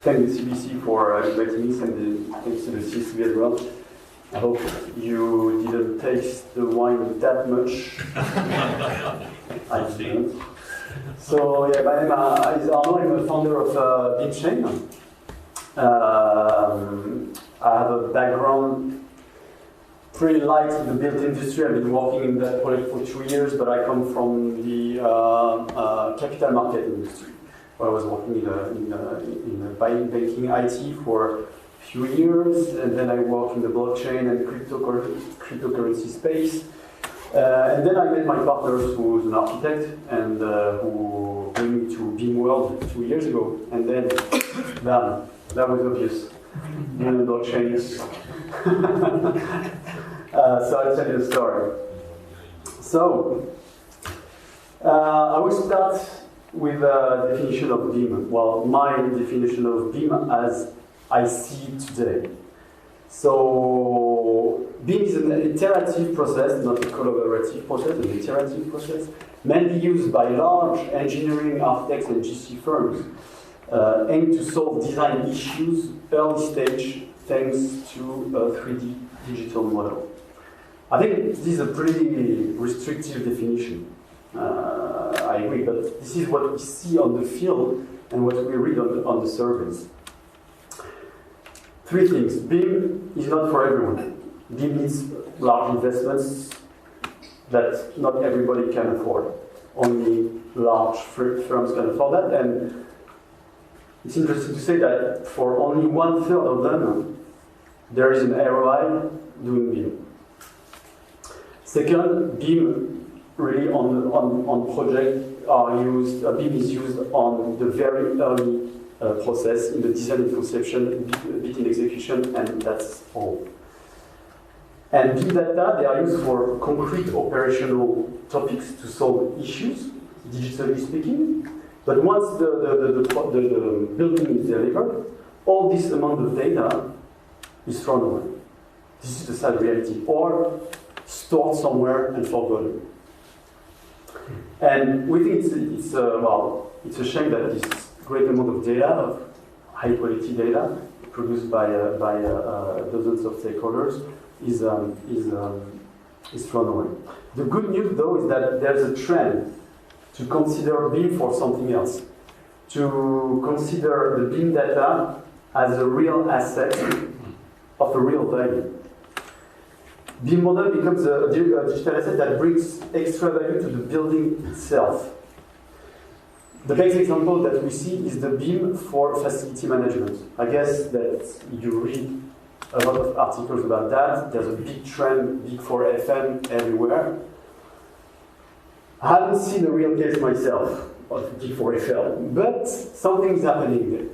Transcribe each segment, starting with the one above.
Thank you, CBC, for inviting me, and thanks to the CSB as well. I hope you didn't taste the wine that much. I didn't. So, yeah, my name is Arnaud. I'm the founder of BeamChain. I have a background pretty light in the built industry. I've been working in that project for 2 years, but I come from the capital market industry, where I was working in banking IT for a few years, and then I worked in the blockchain and cryptocurrency space. And then I met my partner, who's an architect, and who brought me to Beam World 2 years ago. And then, bam, that was obvious. Being blockchain. So I'll tell you the story. So, I will start with a definition of Beam. Well, my definition of Beam as I see it today. So, Beam is an iterative process, not a collaborative process, an iterative process, mainly used by large engineering, architects, and GC firms, aimed to solve design issues early stage thanks to a 3D digital model. I think this is a pretty restrictive definition. I agree, but this is what we see on the field and what we read on the surveys. 3 things. Beam is not for everyone. Beam needs large investments that not everybody can afford. Only large firms can afford that, and it's interesting to say that for only 1/3 of them, there is an ROI doing Beam. Second, Beam really on project are used. Beam is used on the very early process in the design and conception, bit in execution, and that's all. And Beam data, they are used for concrete operational topics to solve issues, digitally speaking. But once the building is delivered, all this amount of data is thrown away. This is the sad reality, or stored somewhere and forgotten. And we think it's a shame that this great amount of data, of high quality data, produced by dozens of stakeholders, is thrown away. The good news, though, is that there's a trend to consider Beam for something else, to consider the Beam data as a real asset of a real value. Beam model becomes a digital asset that brings extra value to the building itself. The best example that we see is the Beam for facility management. I guess that you read a lot of articles about that. There's a big trend, big for FM everywhere. I haven't seen a real case myself of big for FL, but something is happening there.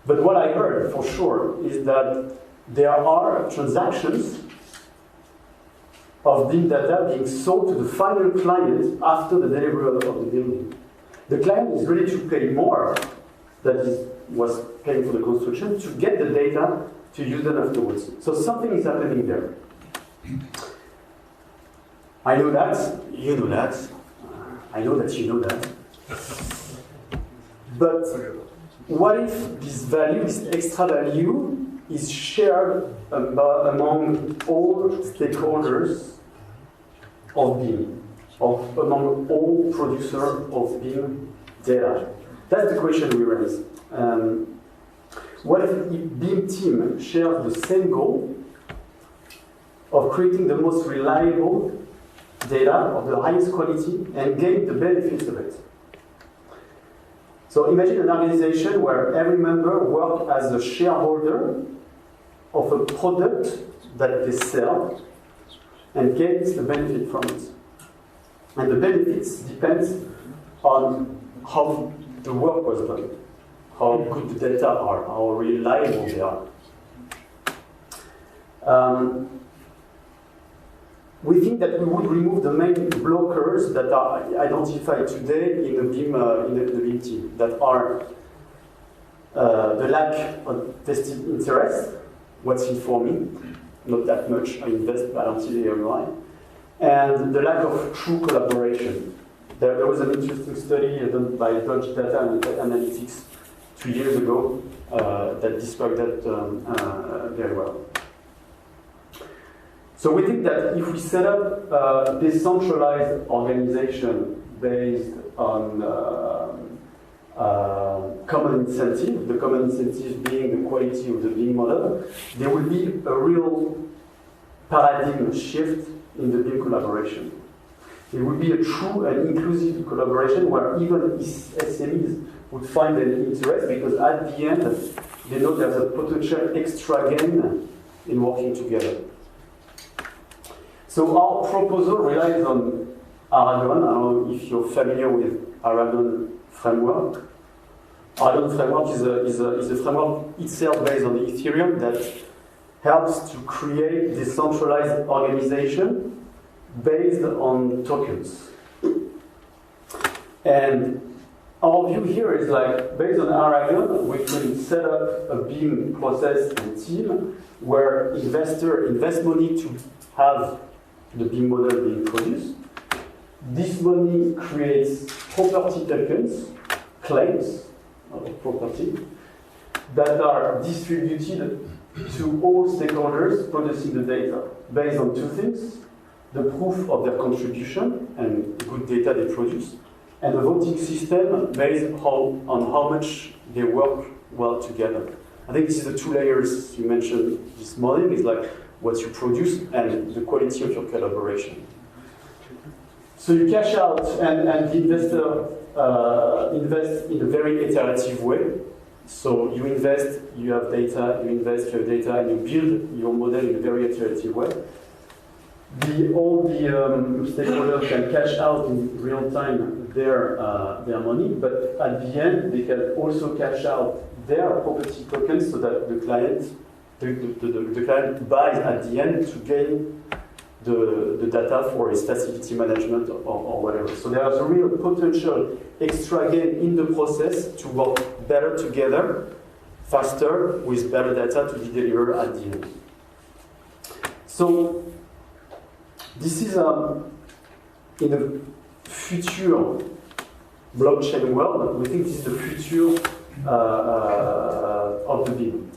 But what I heard for sure is that there are transactions of Beam data being sold to the final client after the delivery of the building. The client is ready to pay more than was paying for the construction to get the data to use them afterwards. So something is happening there. I know that, you know that, I know that you know that. But what if this value, this extra value, is shared among all stakeholders of Beam, among all producers of Beam data? That's the question we raise. What if the Beam team shares the same goal of creating the most reliable data of the highest quality and gain the benefits of it? So imagine an organization where every member works as a shareholder of a product that they sell and gets the benefit from it. And the benefits depend on how the work was done, how good the data are, how reliable they are. We think that we would remove the main blockers that are identified today in the Beam team, that are the lack of vested interest, what's in for me, not that much, I invest, but I don't see the ROI, and the lack of true collaboration. There was an interesting study done by Dodge Data Analytics 2 years ago that describe that very well. So we think that if we set up a decentralized organization based on common incentive, the common incentive being the quality of the BIM model, there will be a real paradigm shift in the BIM collaboration. It would be a true and inclusive collaboration where even SMEs would find an interest, because at the end, they know there's a potential extra gain in working together. So our proposal relies on Aragon. I don't know if you're familiar with Aragon framework. Aragon framework is a framework itself based on Ethereum that helps to create decentralized organization based on tokens. And our view here is like, based on Aragon, we can set up a BIM process and team where investors invest money to have the BIM model being produced. This money creates property tokens, claims of property, that are distributed to all stakeholders producing the data, based on two things: the proof of their contribution and good data they produce, and a voting system based on how much they work well together. I think this is the two layers you mentioned this morning, is like what you produce and the quality of your collaboration. So you cash out, and the investor invest in a very iterative way. So you invest, you have data, you invest your data, and you build your model in a very iterative way. All the stakeholders can cash out in real time their money, but at the end they can also cash out their property tokens, so that the client buys at the end to gain the data for his facility management or whatever. So there is a real potential extra gain in the process to work better together, faster, with better data to be delivered at the end. So this is in the future blockchain world. We think this is the future of the BIM.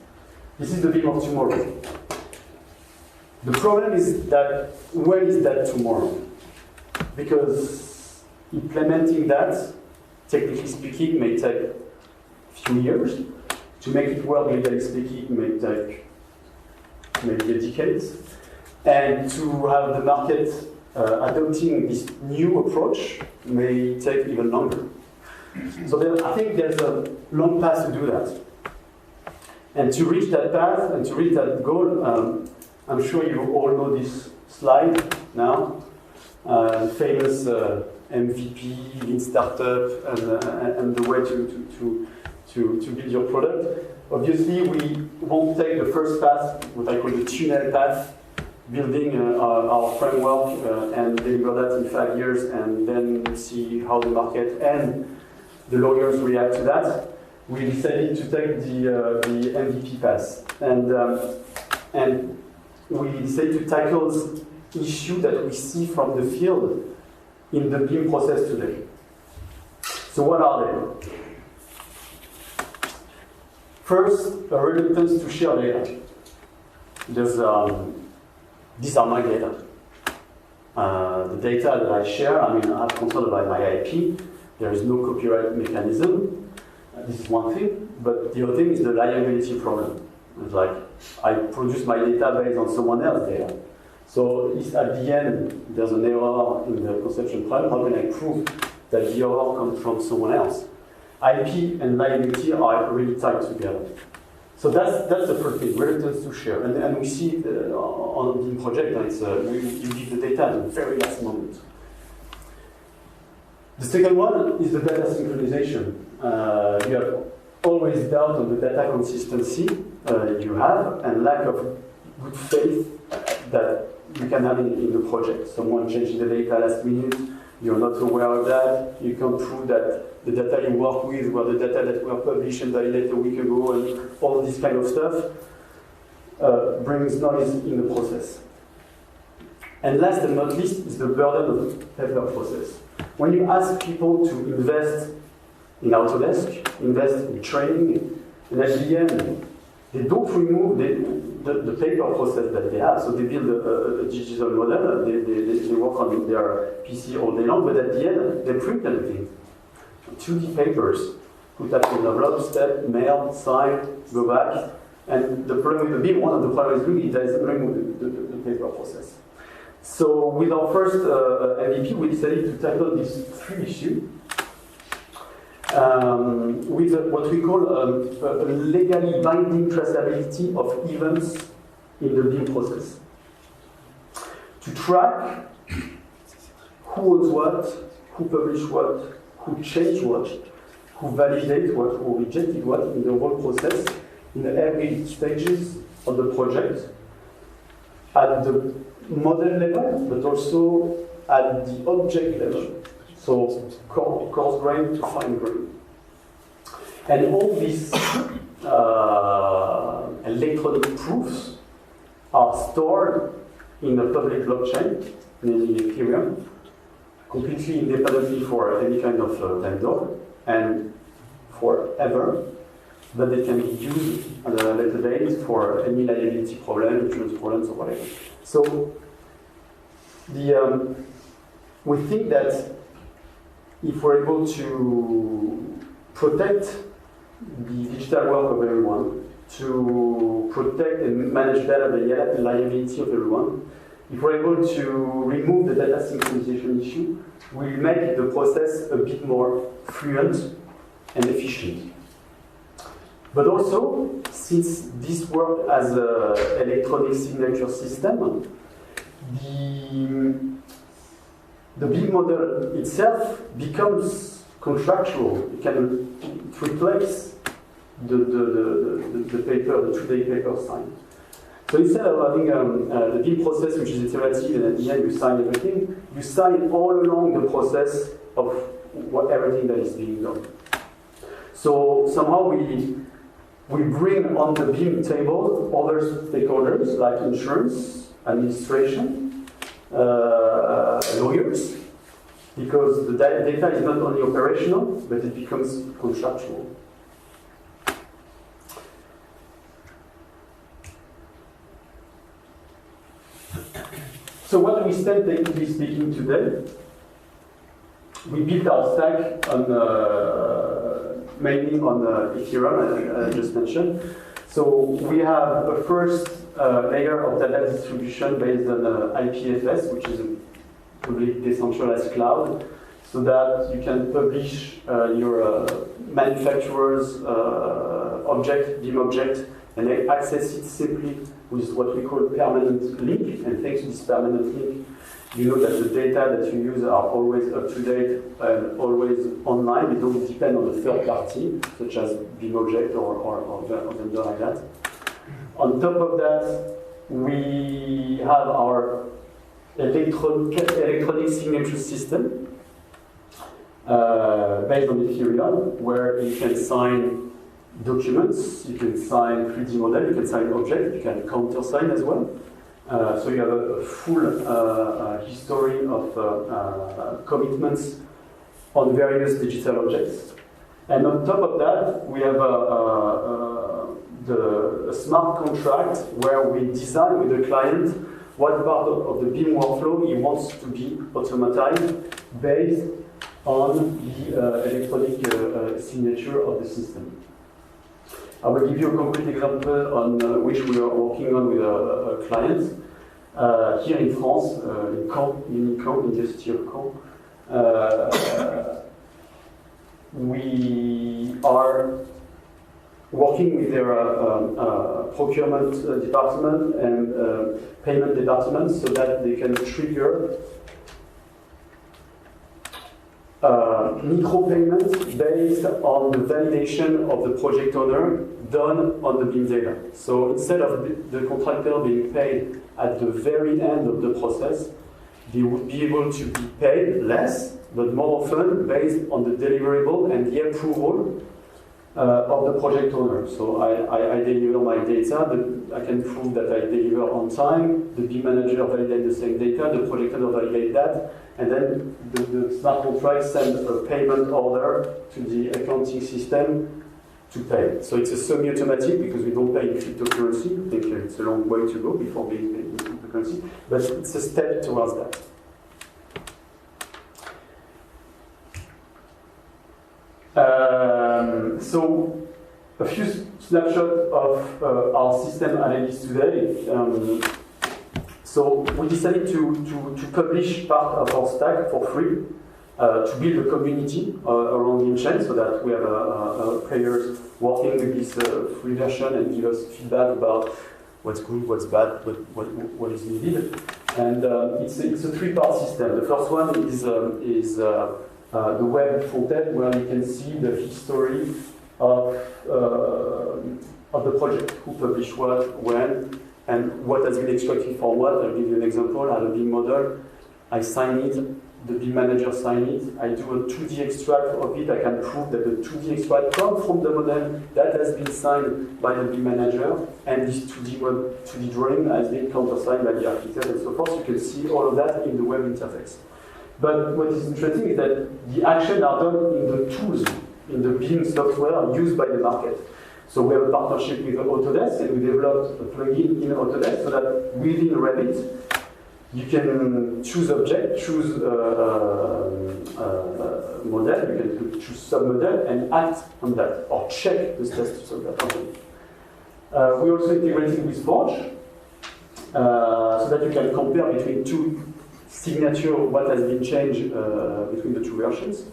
This is the BIM of tomorrow. The problem is that, when is that tomorrow? Because implementing that, technically speaking, may take a few years. To make it work, legally speaking, may take maybe a decade. And to have the market adopting this new approach may take even longer. So I think there's a long path to do that. And to reach that path and to reach that goal, I'm sure you all know this slide now. Famous MVP, lean startup, and the way to build your product. Obviously, we won't take the first path, what I call the tunnel path, building our framework and deliver that in 5 years, and then see how the market and the lawyers react to that. We decided to take the MVP path, and we decided to tackle this issue that we see from the field in the BIM process today. So what are they? First, a reluctance to share data. There's these are my data. The data that I share, I have control about my IP. There is no copyright mechanism. This is one thing. But the other thing is the liability problem. It's like, I produce my data based on someone else's data. So if at the end there's an error in the conception plan, how can I prove that the error comes from someone else? IP and liability are really tied together. So that's the first thing, reluctance to share. And we see it on the project, you give the data at the very last moment. The second one is the data synchronization. You have always doubt on the data consistency you have, and lack of good faith that you can have in the project. Someone changed the data last minute, you're not aware of that, you can't prove that the data you work with were the data that were published and validated a week ago, and all this kind of stuff brings noise in the process. And last but not least is the burden of the paper process. When you ask people to invest in Autodesk, invest in training, And at the end, they don't remove the paper process that they have. So they build a digital model, they work on their PC all day long, but at the end, they print everything. 2D papers, put that in an envelope, step, mail, sign, go back. And the problem with the BIM, one of the problems is really it doesn't remove the paper process. So with our first MVP, we decided to tackle these 3 issues with what we call a legally binding traceability of events in the BIM process. To track who owns what, who published what, who changed what, who validated what, who rejected what in the whole process, in every stages of the project, at the model level, but also at the object level. So coarse grain to fine grain. And all these electronic proofs are stored in a public blockchain, namely Ethereum, completely independently for any kind of vendor, and forever, that they can be used at a later date for any liability problem, insurance problems, or whatever. So we think that if we're able to protect the digital work of everyone, to protect and manage data, the liability of everyone, if we're able to remove the data synchronization issue, we'll make the process a bit more fluent and efficient. But also, since this works as an electronic signature system, the BIM model itself becomes contractual. It can replace the paper, the 2-day paper sign. So instead of having the BIM process, which is iterative, and at the end you sign everything, you sign all along the process of everything that is being done. So somehow we bring on the BIM table other stakeholders like insurance, administration, lawyers, because the data is not only operational, but it becomes contractual. So what do we stand technically speaking today? We built our stack on mainly on Ethereum, as I just mentioned. So we have a first layer of data distribution based on IPFS, which is a public decentralized cloud, so that you can publish your manufacturer's object, BIM object, and access it simply with what we call permanent link. And thanks to this permanent link, you know that the data that you use are always up to date and always online. They don't depend on a third party, such as BIM object or vendor like that. On top of that, we have our electronic signature system based on Ethereum, where you can sign documents, you can sign 3D model, you can sign object, you can countersign as well. So you have a full history of commitments on various digital objects. And on top of that, we have a smart contract where we design with the client what part of the BIM workflow he wants to be automatized based on the electronic signature of the system. I will give you a concrete example on which we are working on with a client. Here in France, in Caen, University of Caen, we are working with their procurement department and payment department so that they can trigger micro-payments based on the validation of the project owner done on the BIM data. So instead of the contractor being paid at the very end of the process, they would be able to be paid less, but more often based on the deliverable and the approval of the project owner. So I deliver my data, I can prove that I deliver on time, the BIM manager validates the same data, the project owner validates that, and then the smart contract sends a payment order to the accounting system to pay. So it's a semi-automatic because we don't pay in cryptocurrency. I think it's a long way to go before being paid in cryptocurrency, but it's a step towards that. So a few snapshots of our system analysis today. So we decided to publish part of our stack for free to build a community around the chain so that we have players working with this free version and give us feedback about what's good, what's bad, what is needed. And it's a three-part system. The first one is the web frontend, where you can see the history of the project, who published what, when, and what has been extracted from what. I'll give you an example. I have a BIM model. I sign it. The BIM manager signs it. I do a 2D extract of it. I can prove that the 2D extract comes from the model that has been signed by the BIM manager, and this 2D drawing has been countersigned by the architect, and so forth. You can see all of that in the web interface. But what is interesting is that the actions are done in the tools, in the BIM software used by the market. So we have a partnership with Autodesk, and we developed a plugin in Autodesk so that within Revit, you can choose object, choose model, you can choose submodel, and act on that, or check the status of that model. We also integrated with Forge, so that you can compare between two signatures what has been changed between the two versions.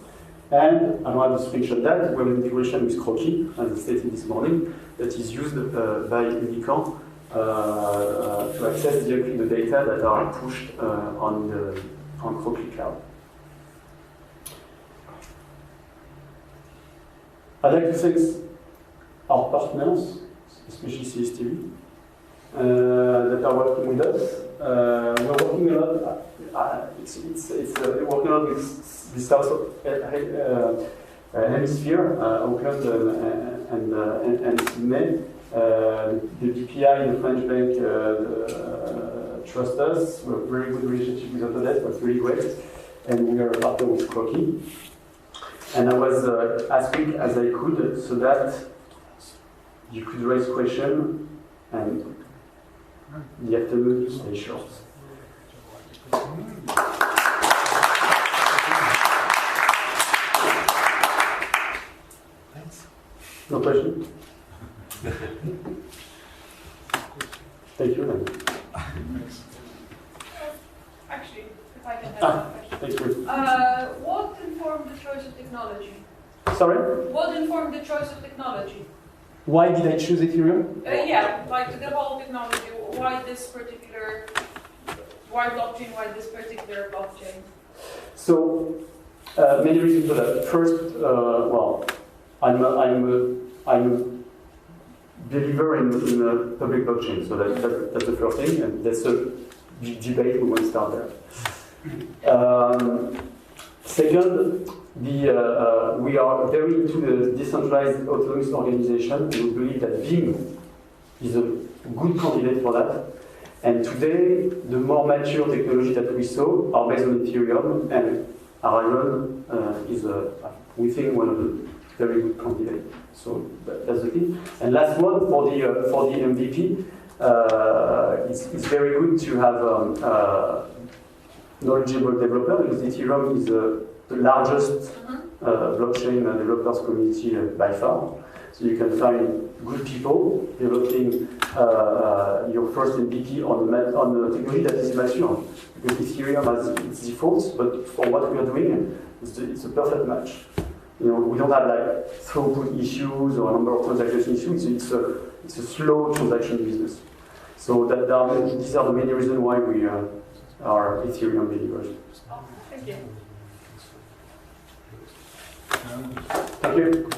And I don't have to screenshot that. We have an integration with Croquis, as I stated this morning, that is used by Unicorn to access directly the data that are pushed on Croquis Cloud. I'd like to thank our partners, especially CSTV, that are working with us. We're working a lot. We're working a lot with the South Hemisphere, Auckland and Sydney. The BPI, the French bank, trust us. We have a very good relationship with Autodesk. That's really great, and we are a partner with Croquis. And I was as quick as I could so that you could raise questions and the afternoon stay short. Thanks. No question? Thank you. Actually, if I can have a question. Thank you. What informed the choice of technology? Sorry? What informed the choice of technology? Why did I choose Ethereum? Yeah, like the whole technology. Why blockchain? Why this particular blockchain? So, many reasons for that. First, well, I'm a believer in a public blockchain, so that's the first thing, and that's a big debate. We won't start there. Second, we are very into the decentralized autonomous organization, and we believe that BIM is a good candidate for that. And today, the more mature technology that we saw are based on Ethereum, and Aragon is, we think, one of the very good candidates. So that's the thing. And last one, for the MVP, it's very good to have knowledgeable developer, because Ethereum is the largest blockchain developers community by far. So you can find good people developing your first MVP on the technology that is mature. Because Ethereum has its defaults, but for what we are doing, it's a perfect match. You know, we don't have like throughput issues or a number of transaction issues. It's a slow transaction business. So these are the many reasons why we are Ethereum believers. Thank you. Thank you.